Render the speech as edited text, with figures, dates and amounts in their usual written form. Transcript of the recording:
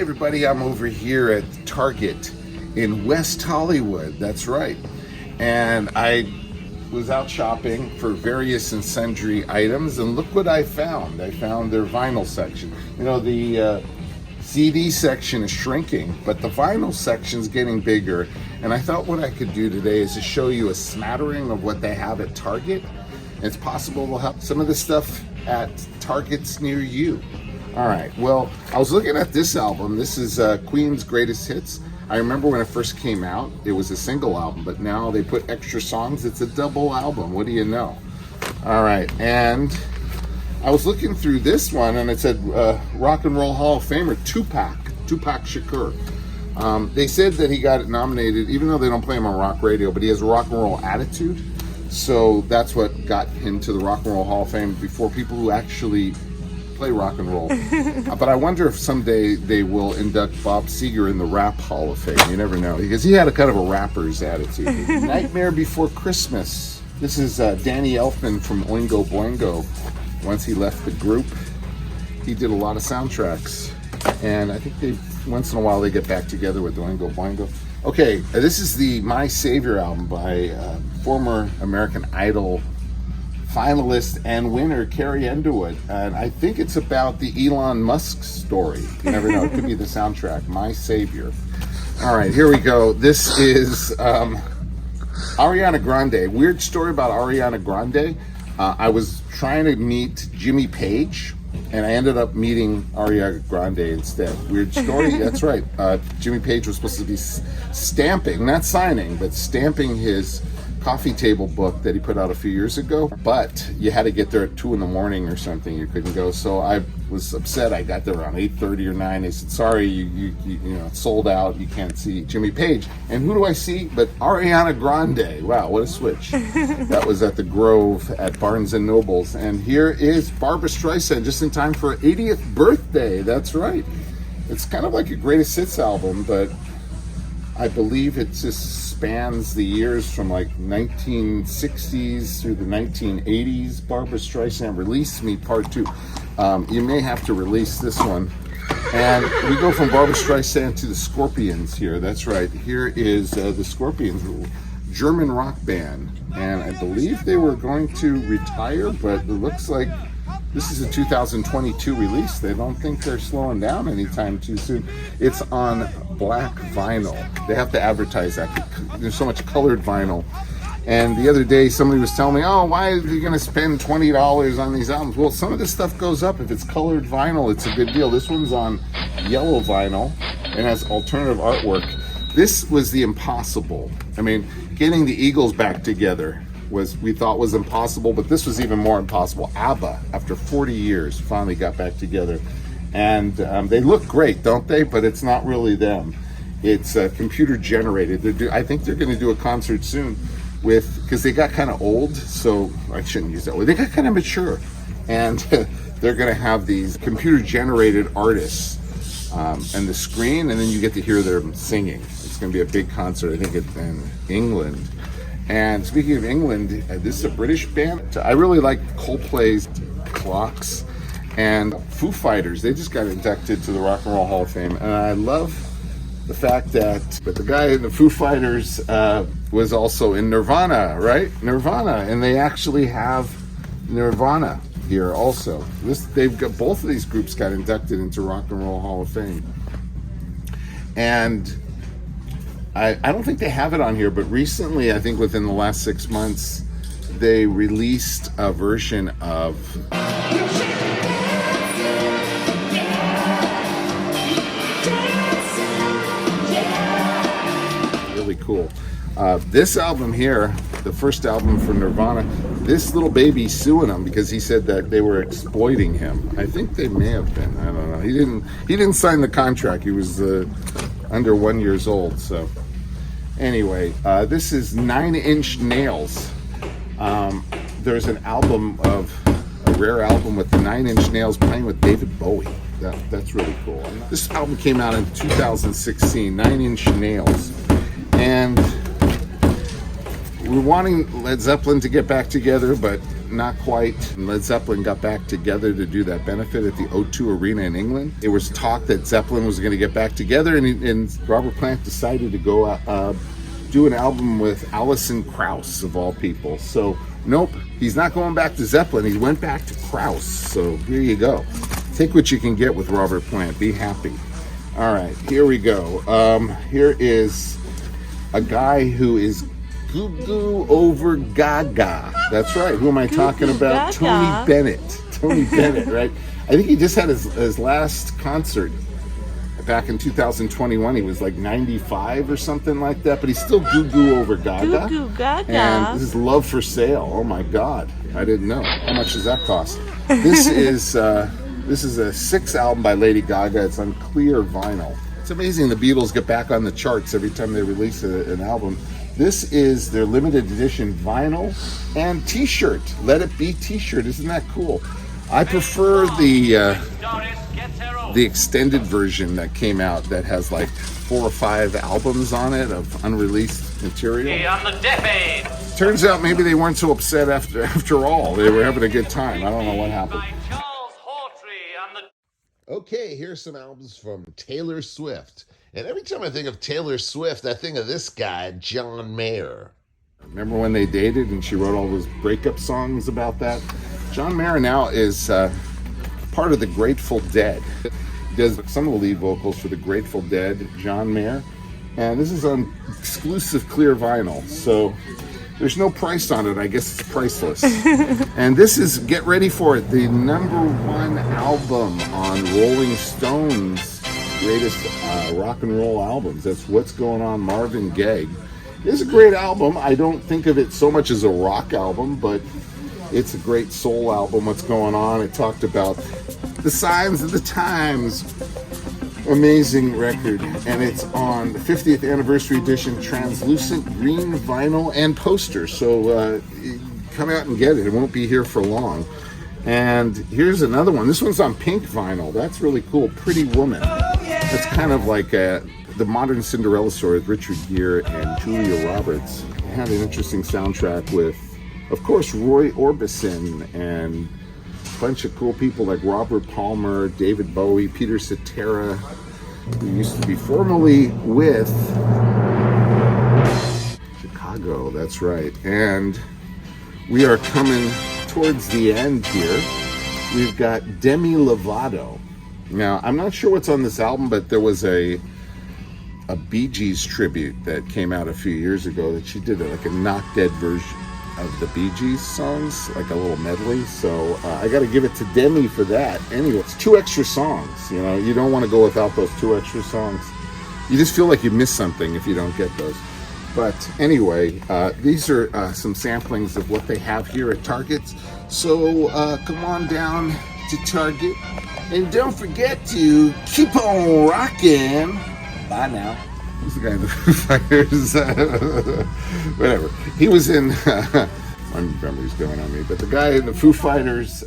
everybody, I'm over here at Target in West Hollywood. That's right. And I was out shopping for various and sundry items, and look what I found. I found their vinyl section. You know, the CD section is shrinking, but the vinyl section's getting bigger. And I thought what I could do today is to show you a smattering of what they have at Target. It's possible we'll have some of this stuff at Targets near you. All right, well, I was looking at this album. This is Queen's Greatest Hits. I remember when it first came out, it was a single album, but now they put extra songs. It's a double album. What do you know? All right, and I was looking through this one, and it said Rock and Roll Hall of Famer Tupac Shakur. They said that he got nominated, even though they don't play him on rock radio, but he has a rock and roll attitude. So that's what got him to the Rock and Roll Hall of Fame before people who actually play rock and roll. But I wonder if someday they will induct Bob Seger in the Rap Hall of Fame. You never know, because he had a kind of a rapper's attitude. Nightmare Before Christmas. This is Danny Elfman from Oingo Boingo. Once he left the group, he did a lot of soundtracks, and I think once in a while they get back together with Oingo Boingo. Okay, this is the My Savior album by former American Idol finalist and winner Carrie Underwood, and I think it's about the Elon Musk story. You never know, it could be the soundtrack. My Savior. All right, here we go. This is Ariana Grande. Weird story about Ariana Grande. I was trying to meet Jimmy Page, and I ended up meeting Ariana Grande instead. Weird story. That's right. Jimmy Page was supposed to be stamping, not signing, but stamping his coffee table book that he put out a few years ago, but you had to get there at 2 a.m. or something. You couldn't go, so I was upset. I got there around 8:30 or 9. They said, sorry, you know, it's sold out, you can't see Jimmy Page. And who do I see but Ariana Grande? Wow, what a switch. That was at the Grove at Barnes and Nobles. And here is Barbra Streisand, just in time for her 80th birthday. That's right. It's kind of like a greatest hits album, but I believe it just spans the years from like 1960s through the 1980s. Barbra Streisand, Release Me Part 2. You may have to release this one. And we go from Barbra Streisand to the Scorpions here. That's right. Here is the Scorpions, German rock band. And I believe they were going to retire, but it looks like this is a 2022 release. They don't think they're slowing down anytime too soon. It's on black vinyl. They have to advertise that. There's so much colored vinyl. And the other day, somebody was telling me, oh, why are you going to spend $20 on these albums? Well, some of this stuff goes up. If it's colored vinyl, it's a good deal. This one's on yellow vinyl and has alternative artwork. This was the impossible. I mean, getting the Eagles back together we thought was impossible, but this was even more impossible. ABBA, after 40 years, finally got back together. And they look great, don't they? But it's not really them. It's computer generated. I think they're going to do a concert soon because they got kind of old, so I shouldn't use that word. They got kind of mature. And they're going to have these computer generated artists and the screen, and then you get to hear them singing. It's going to be a big concert, I think, in England. And speaking of England, this is a British band. I really like Coldplay's Clocks and Foo Fighters. They just got inducted to the Rock and Roll Hall of Fame. And I love the fact that the guy in the Foo Fighters was also in Nirvana, right? Nirvana. And they actually have Nirvana here also. They've got both of these groups got inducted into Rock and Roll Hall of Fame. And I don't think they have it on here, but recently, I think within the last 6 months, they released a version of really cool. This album here, the first album for Nirvana, this little baby's suing them because he said that they were exploiting him. I think they may have been. I don't know. He didn't sign the contract. He was under 1 year old, so. Anyway, this is 9 Inch Nails. There's an album a rare album with the 9 Inch Nails playing with David Bowie. That's really cool. This album came out in 2016, 9 Inch Nails. And we're wanting Led Zeppelin to get back together, but not quite. And Led Zeppelin got back together to do that benefit at the O2 Arena in England. There was talk that Zeppelin was going to get back together, and Robert Plant decided to go do an album with Alison Krauss, of all people. So, nope, he's not going back to Zeppelin. He went back to Krauss. So, here you go. Take what you can get with Robert Plant. Be happy. All right, here we go. Here is a guy who is Goo Goo over Gaga. That's right. Who am I talking about? Gaga. Tony Bennett. Tony Bennett, right? I think he just had his last concert back in 2021. He was like 95 or something like that, but he's still Goo Goo over Gaga. Goo Goo Gaga. And this is Love for Sale. Oh my God. I didn't know. How much does that cost? This is a 6th album by Lady Gaga. It's on clear vinyl. It's amazing the Beatles get back on the charts every time they release an album. This is their limited edition vinyl and t-shirt. Let It Be t-shirt. Isn't that cool? I prefer the extended version that came out that has like 4 or 5 albums on it of unreleased material. Turns out maybe they weren't so upset after all. They were having a good time. I don't know what happened. Okay, here's some albums from Taylor Swift. And every time I think of Taylor Swift, I think of this guy, John Mayer. Remember when they dated and she wrote all those breakup songs about that? John Mayer now is part of the Grateful Dead. He does some of the lead vocals for the Grateful Dead, John Mayer. And this is on exclusive clear vinyl. So there's no price on it. I guess it's priceless. And this is, get ready for it, the #1 album on Rolling Stone's greatest rock and roll albums. That's What's Going On, Marvin Gaye. It's a great album. I don't think of it so much as a rock album, but it's a great soul album. What's Going On? It talked about the signs of the times. Amazing record, and it's on the 50th anniversary edition, translucent green vinyl and poster. So come out and get it. It won't be here for long. And here's another one. This one's on pink vinyl. That's really cool. Pretty Woman. That's kind of like the modern Cinderella story with Richard Gere and Julia Roberts. It had an interesting soundtrack with, of course, Roy Orbison and bunch of cool people like Robert Palmer, David Bowie, Peter Cetera, who used to be formerly with Chicago. That's right. And we are coming towards the end here. We've got Demi Lovato. Now, I'm not sure what's on this album, but there was a Bee Gees tribute that came out a few years ago that she did like a Knock Dead version of the Bee Gees songs, like a little medley. So I got to give it to Demi for that. Anyway, it's 2 extra songs. You know, you don't want to go without those 2 extra songs. You just feel like you miss something if you don't get those. But anyway, these are some samplings of what they have here at Target. So come on down to Target. And don't forget to keep on rocking. Bye now. Who's the guy in the Foo Fighters? Whatever. He was in, my memory's going on me, but the guy in the Foo Fighters.